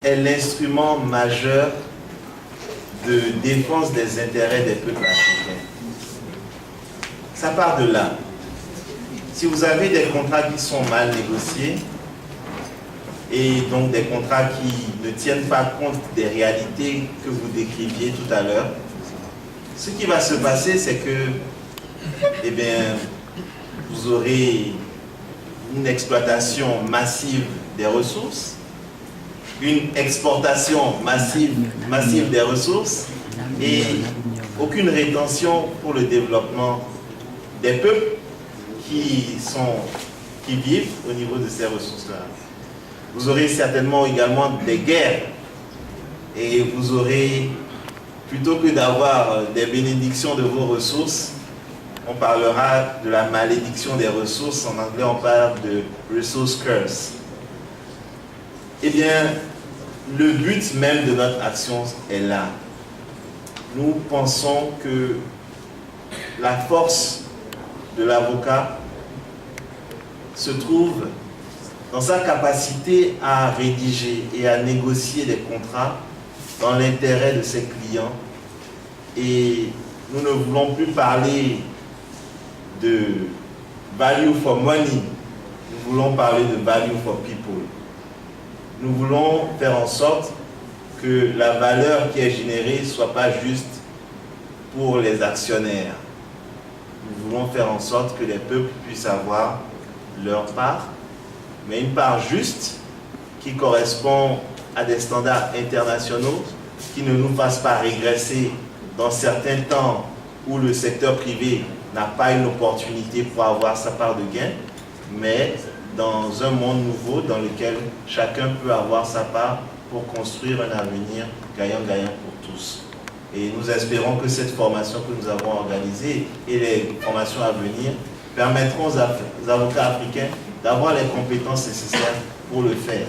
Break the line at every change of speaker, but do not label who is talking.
est l'instrument majeur de défense des intérêts des peuples africains. Ça part de là. Si vous avez des contrats qui sont mal négociés, et donc des contrats qui ne tiennent pas compte des réalités que vous décriviez tout à l'heure, ce qui va se passer, c'est que, eh bien, vous aurez une exploitation massive des ressources, une exportation massive des ressources et aucune rétention pour le développement des peuples qui vivent au niveau de ces ressources-là. Vous aurez certainement également des guerres et vous aurez, plutôt que d'avoir des bénédictions de vos ressources, on parlera de la malédiction des ressources. En anglais, on parle de resource curse. Eh bien, le but même de notre action est là. Nous pensons que la force de l'avocat se trouve dans sa capacité à rédiger et à négocier des contrats dans l'intérêt de ses clients. Et nous ne voulons plus parler de value for money, nous voulons parler de value for people. Nous voulons faire en sorte que la valeur qui est générée ne soit pas juste pour les actionnaires. Nous voulons faire en sorte que les peuples puissent avoir leur part, mais une part juste qui correspond à des standards internationaux, qui ne nous fasse pas régresser dans certains temps où le secteur privé n'a pas une opportunité pour avoir sa part de gain, mais dans un monde nouveau dans lequel chacun peut avoir sa part pour construire un avenir gagnant-gagnant pour tous. Et nous espérons que cette formation que nous avons organisée et les formations à venir permettront aux avocats africains d'avoir les compétences nécessaires pour le faire.